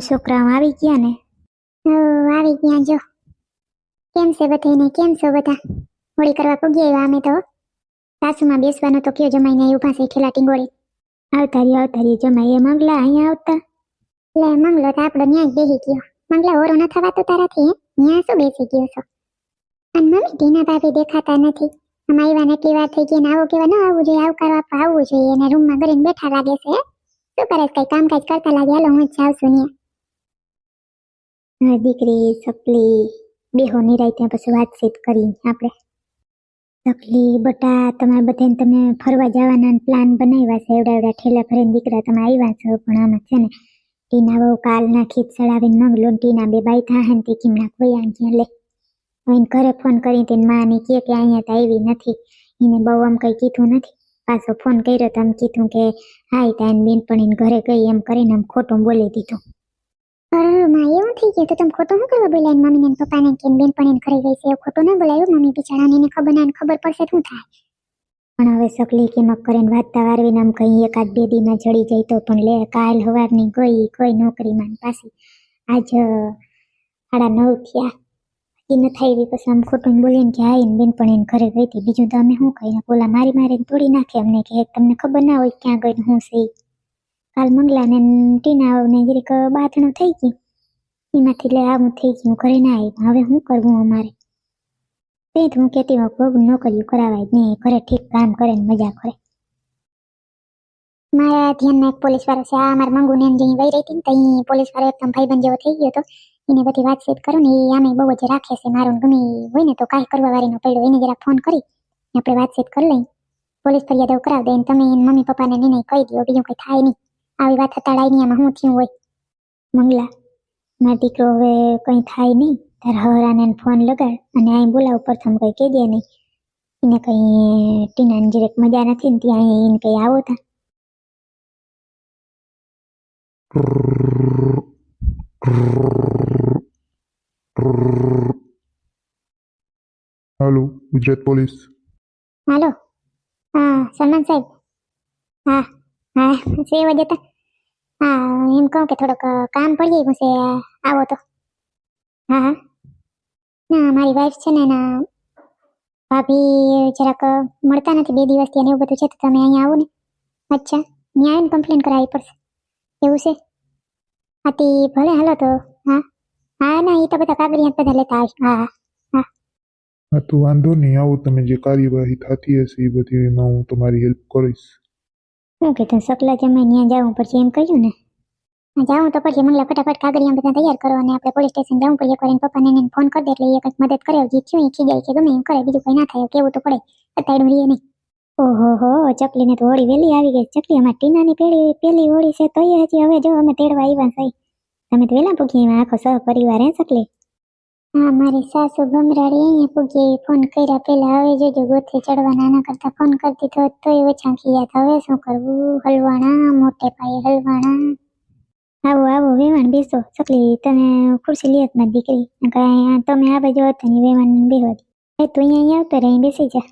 છોકરાઓ આવી ગયા ને? આવી ગયા જો. કેમ છે બધાને? કેમ છો બધા? હોળી કરવા પૂગી આવ્યા અમે તો. સાસુમાં બેસવાનો તો કયો જમાઈને ઊભા છે ઠેલા ટીંગોળી. આવતારી જમાઈ. એ મંગલા અહીંયા આવતા? લે મંગલો તો આપણો ન્યા જ બેસી ગયો. મંગલા ઓરો ન થવાતું તારાથી? ન્યા શું બેસી ગયો છો? અને મમ્મી ટીના ભાભી દેખાતા નથી. આમ આવ્યા એટલી વાર થઈ ગઈ ને આવો કેવા ન આવવું જોઈએ, આવકારો આપવા આવવું જોઈએ. એને રૂમમાં કરીને બેઠા લાગે છે. શું કરે છે? કઈ કામકાજ કરતા લાગે. હાલો હું જ જાઉં છું ન્યા. દીકરી સકલી બેહો નિરાય ત્યાં પછી વાતચીત કરી આપણે. સકલી બટા, તમારે બધાને તમે ફરવા જવાના પ્લાન બનાવ્યા છે. એવડા ઠેલા ભરીને દીકરા તમે આવ્યા છો, પણ આમાં છે ને ટીના બહુ કાલ નાખી ચડાવીને મંગલો ટીના બે બાઈ થા ને તી કિમના કોઈ આંગ્યા લે. હવે ઘરે ફોન કરી તેને માં ને કે અહીંયા તો આવી નથી. એને બહુ આમ કઈ કીધું નથી. પાછો ફોન કર્યો તો આમ કીધું કે હાય તાન બેનપણીને ઘરે ગઈ એમ કરીને આમ ખોટું બોલી દીધું. માં એવું થઈ ગયું તો તમે ખોટું શું કરવા બોલાય? મમ્મી ને પપ્પાને કે બેનપણીને ઘરે ગઈ છે એવું ખોટું ન બોલાયું. મમ્મી બિચારાને એને ખબર પડશે શું થાય. પણ હવે સકલી કે મક કરીને વાતતા વારવીને આમ કઈ એકાદ બે દીમાં જડી જાય તો પણ લે. કાલ હવારની ગઈ કોઈ નોકરીમાં પાછી આજ 9:30 થયા. એ ન થાય એવી પછી આમ ખોટું બોલીને કે હાઈ બેનપણીને ઘરે ગઈ હતી. બીજું તો અમે શું કહીને ઓલા મારીને તોડી નાખે અમને કે તમને ખબર ના હોય ક્યાં ગઈ હું છે. કાલ મંગલાને ટીનાને જરીક બાથણું થઈ ગયું, એમાંથી લે આવું થઈ ગયું, ઘરે ના આવી. હવે શું કરવું અમારે? તે જ હું કહેતી હોઉં નોકરીઓ કરાવાય જ નહીં, ઘરે ઠીક કામ કરે ને મજા કરે. મારા ધ્યાનમાં એક પોલીસ વાળો છે. આ મારા મંગુને એમ જઈ વહી રહી હતી ને ત્યાં પોલીસ વાળો એકદમ ભાઈબંધ જેવો થઈ ગયો હતો. એને બધી વાતચીત કરું ને એ આમે બહુ જ રાખે છે. મારું ગમે હોય ને તો કાંઈ કરવા વાળીનો પડ્યો એને જરા ફોન કરી આપણે વાતચીત કરી લઈ. પોલીસ ફરિયાદ કરાવી દે. તમે મમ્મી પપ્પાને નિર્ણય કહી દો, બીજું કંઈ થાય નહીં. આવી વાત હતાડાય નહીં. આમાં શું થયું હોય? મંગલા, મારો દીકરો હવે કંઈ થાય નહીં. તારા હવરાને ફોન લગાડ અને અહીં બોલાવ. પ્રથમ કંઈ કહી દે નહીં. એને કંઈ ટીનાની જરેક મજા નથી ને ત્યાં એને કંઈ આવો તા. હાલો, ગુજરાત પોલીસ. હાલો, હા સલમાન સાહેબ. હા સેવા જતા. હા એમ કહું કે થોડુંક કામ પડી ગયું છે, આવો તો. હા ના મારી વાઈફ છે ને એના ભાભી જરાક મળતા નથી 2 દિવસથી અને એવું બધું છે, તો તમે અહીંયા આવો ને. અચ્છા, ત્યાં આવીને કમ્પ્લેન કરાવવી પડશે એવું છે? આથી ભલે હાલો તો. હા ના એ તો બધા કાગળિયા બધા લેતા આવીશ. હા તો વાંધો નહીં, આવો તમે. જે કાર્યવાહી થતી હશે એ બધી એમાં હું તમારી હેલ્પ કરીશ. શું કે તું સકલા જમાઈ ત્યાં જવું પડશે એમ કહ્યું ને? જાઉં તો પછી મંગલા ફટાફટ કાગળિયા બધા તૈયાર કરો અને આપણે પોલીસ સ્ટેશન જવું પડે. એકવાર પપ્પાને એને ફોન કરી દે એટલે એ કંઈક મદદ કરે. જે થયું એ ખીજાય કે ગમે એમ કરે, બીજું કંઈ ના થાય. કેવું તો પડે, અત્યારે રહીએ નહીં. ઓહો ચકલીને તો હોળી વહેલી આવી ગઈ. ચકલી અમારી ટીનાની પેલી હોળી છે તો હજી હવે જો અમે તેડવા આવ્યા સહી. તમે તો વહેલા પૂગી એમાં આખો સહપરિવાર હે ચકલી? હા મારી સાસુ ગમરાડી અહીંયા પૂગી. ફોન કર્યા પેલા હવે જોજો ગોથે ચડવા નાના કરતા ફોન કરતી તો તોય ઓછા ખીયા. હવે શું કરવું? હલવાણા મોટે પાયે હલવાણા. આવો વેવાણ બેસો. ચકલી તમે ખુરશી લે જ દીકરી. તમે આ બાજુ હતા ને વેવાણ બેહવા દે. તું અહીંયા આવતો રહી બેસી જા.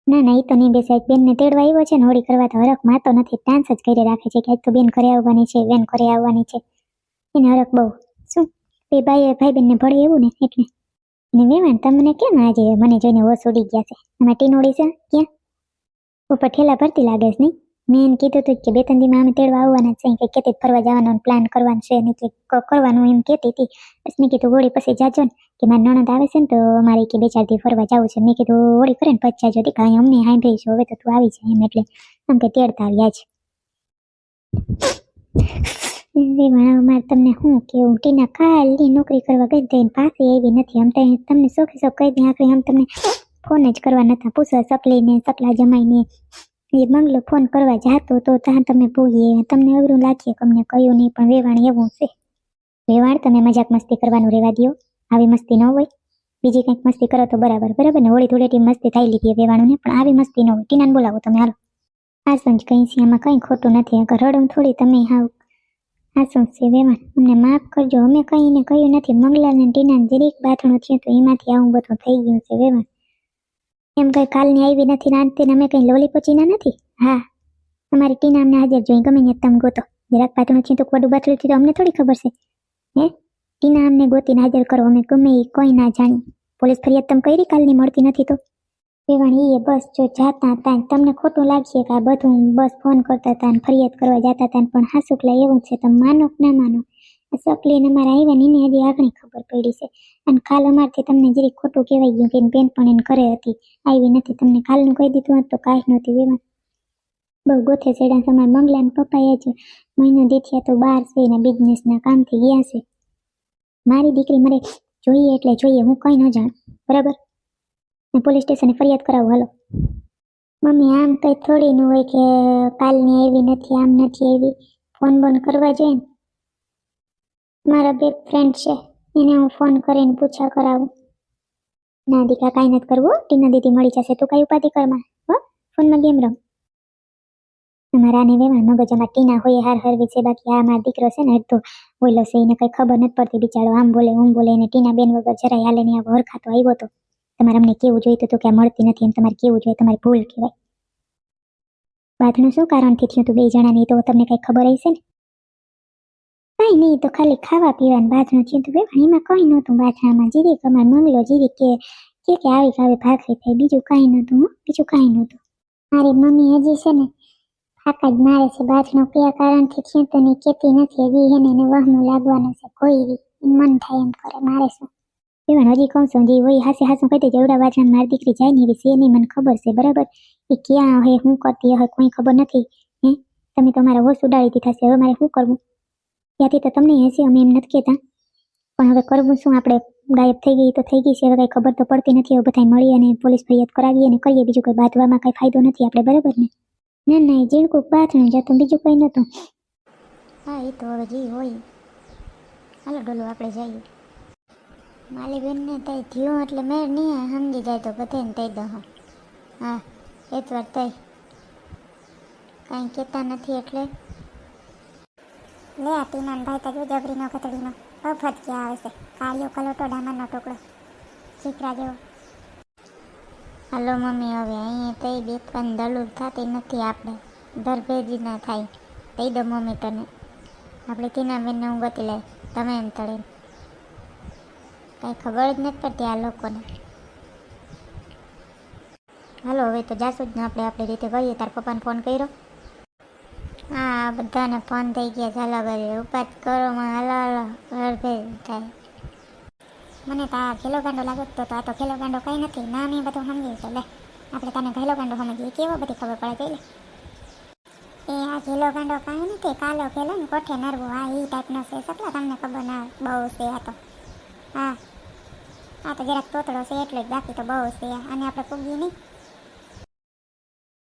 ના એ તો નહીં બેસાય. બેનને તેડવા આવ્યો છે ને હોળી કરવા તો હરખ માતો નથી. ડાન્સ જ કરી રાખે છે કે આજ તો બેન ઘરે આવવાની છે, બેન ઘરે આવવાની છે. એને હરખ બહુ. શું બે ભાઈ બેનને ભળે એવું ને એટલે. અને વેવાણ તમને કેમ આજે મને જોઈને હોશ ઉડી ગયા છે? આમાં ટીનોડી છે ક્યાં? ઉપર ઠેલા ભરતી લાગે છે નહીં? મેં એને કીધું હતું કે 2-3 દીમાં અમે તેડવા આવવાના છે, કે કેતી ફરવા જવાનો પ્લાન કરવાનું છે ને કે કરવાનું એમ કહેતી હતી. બસ મેં કીધું હોળી પછી જાજો ને કે મારી નણંદ આવે છે ને તો મારે કે 2-4 દી ફરવા જવું છે. મેં કીધું હોળી કરે ને પછી જાજો. દી કાંઈ અમને સાંભળીશું હવે તો તું આવી જાય એમ એટલે આમ કે તેડતા આવ્યા છે. મારે તમને શું કેવું? ટીના ખાલી નોકરી કરવા ગઈ દઈને પાછી એવી નથી. આમ તમને સોખી શોખ કહી દે આખરી. આમ તમને ફોન જ કરવા નતા પૂછવા. સકલીને સકલા જમાઈને એ મંગલો ફોન કરવા જાતો તો ત્યાં તમે ભૂગીએ. તમને અઘરું લાગીએ કે અમને કહ્યું નહીં, પણ વેવાણ એવું છે. વેવાણ તમે મજાક મસ્તી કરવાનું રહેવા દો. આવી મસ્તી ન હોય. બીજી કંઈક મસ્તી કરો તો બરાબર ને. હોળી ધૂળેટી મસ્તી થઈ લીધી વેવાણું ને, પણ આવી મસ્તી ન હોય. ટીનાને બોલાવો તમે હાલો. આ શું કંઈ છે આમાં? કંઈ ખોટું નથી. રડું થોડી તમે હાવ. આ શું છે વેવાણ? અમને માફ કરજો. અમે કંઈ એને કહ્યું નથી. મંગલાને ટીનાને જરીક બાથણું થયું તો એમાંથી આવું બધું થઈ ગયું છે વેવાણ. એમ કઈ કાલની આવી નથી ને આજથી અમે કઈ લોલી પોચીના નથી. હા અમારી ટીના અમને હાજર જોઈ. ગમે ત્યાં તમે ગોતો. જરાક પાતળું છે તો કોડું બાથળું છે તો અમને થોડી ખબર છે હે ટીના અમને ગોતીને હાજર કરો, અમે ગમે એ કોઈ ના જાણી. પોલીસ ફરિયાદ તમે કરી કાલની મળતી નથી તો? વેવાણ એ બસ જો જાતા હતા તમને ખોટું લાગશે કે આ બધું બસ ફોન કરતા હતા ને ફરિયાદ કરવા જતા હતા પણ હાસુકલા એવું છે તમે માનો કે ના માનો. સકલીને અમારા આવ્યા ને એને હજી આગળ ખબર પડી છે અને કાલ અમારથી તમને જરી ખોટું કહેવાય ગયું કે એની બેન પણ એને ઘરે હતી આવી નથી. તમને કાલનું કહી દીધું હોત તો કાંઈ નહોતી વેવાણ. બહુ ગોથે ચડ્યા તમારા મંગલાને પપ્પાએ જ મહિનો દીઠિયા તો બહાર છે એના બિઝનેસના કામથી ગયા છે. મારી દીકરી મારે જોઈએ એટલે જોઈએ, હું કંઈ ન જાણ બરાબર. પોલીસ સ્ટેશને ફરિયાદ કરાવું હાલો. મમ્મી આમ કંઈ થોડી ન હોય કે કાલની આવી નથી આમ નથી આવી, ફોન બોન કરવા જોઈએ ને. મારા બે ફ્રેન્ડ છે એને હું ફોન કરીને પૂછા કરાવું. ના દીકરા કાંઈ નથી કરવું, ટીના દીદી મળી જશે તું કાંઈ ઉપાધિ કરમાં હો, ફોનમાં ગેમ રમ. અમારા આને વેવાણ મગજમાં ટીના હોય હાર હરવી છે, બાકી આ મારો દીકરો છે ને તો બોલો છે એને કંઈ ખબર નથી પડતી બિચારો, આમ બોલે એને ટીના બેન વગર જરાય હાલે નહીં. આ વરખાતો આવ્યો તો તમારે અમને કેવું જોઈતું હતું કે આ મળતી નથી એમ તમારે કેવું જોઈએ, તમારી ભૂલ કહેવાય. બાથનું શું કારણથી થયું તું બે જણાની તો તમને કંઈ ખબર હશે ને? કાંઈ નહીં તો ખાલી ખાવા પીવાનું બાથનું થયું તું વેવાણ, એમાં કંઈ નહોતું બાથણામાં. જીરીક અમાર મંગલો જીરીક કે આવી ભાખરી થાય, બીજું કાંઈ નહોતું બીજું કાંઈ નહોતું. મારી મમ્મી હજી છે ને ફાકા જ મારે છે, બાથનું કયા કારણથી થયું તો નહીં કહેતી નથી હજી, એને વહમું લાગવાનું છે કોઈ મન થાય એમ કરે મારે શું. એવા હજી કહું છું હજી હોય હાસું કહી દે જેવડા વાંચન મારી દીકરી જાય ને એવી છે નહીં, મને ખબર છે બરાબર. એ ક્યાં હોય શું કરતી હોય કોઈ ખબર નથી. હે તમે તો મારા હોશ ઉડાડી દીધા છે, હવે મારે શું કરવું? ત્યાંથી તો તમને હશે અમે એમ નથી કહેતા પણ હવે કરવું શું, આપણે ગાયબ થઈ ગઈ તો થઈ ગઈ છે, હવે કંઈ ખબર તો પડતી નથી. હવે બધા મળી અને પોલીસ ફરિયાદ કરાવીએ અને કરીએ, બીજું કંઈ બાંધવામાં કંઈ ફાયદો નથી આપણે બરાબર ને? ના એ ઝીણકું બાથણું જતું બીજું કંઈ નહોતું. હા એ તો હવે જી હોય. હાલો ડોલો આપણે જઈએ. મારી બેનને તઈ થયું એટલે મેં નહીં સમજી જાય તો બધાને તઈ દો. હા એ જ વાર તઈ કાંઈ કહેતા નથી એટલે લે આ ટીનાન ભાઈ તો જબરીનો કતડીનો અફત ક્યાં આવે છે, કાળિયો કલોટો ડામરનો ટુકડો ચીકરા જેવો. હાલો મમ્મી હવે અહીંયા તઈ બેસવાની દલુર થતી નથી, આપણે ધરભેજી ના થાય. કહી દો મમ્મી તને આપણે ટીના બેનને હું ગતિ લાય તમે એમ તળે કાંઈ ખબર જ નથી પડતી આ લોકોને. હાલો હવે તો જાશું જ ને આપણે રીતે કરીએ. તાર પપ્પાને ફોન કર્યો? હા બધાને ફોન થઈ ગયા, ચાલો કરીએ ઉપાત કરો માં હાલો ધરભેજ થાય. મને તો આ ઘેલો ગાંડો લાગતો તો આ તો ઘેલો ગાંડો કંઈ નથી, ના મેં બધું સમજી છે. લે આપણે તને ઘેલો ગાંડો સમજીએ કેવો બધી ખબર પડે જોઈ લે. એ આ ઘેલો ગાંડો કાંઈ નથી, કાલો ઘેલો ને કોઠે નરવો, હા એ ટાઈપનો છે. સકલા તમને ખબર ના બહુ છે આ તો. હા આ તો જરાક તોતડો છે એટલે જ, બાકી તો બહુ છે. અને આપણે પૂગીએ નહીં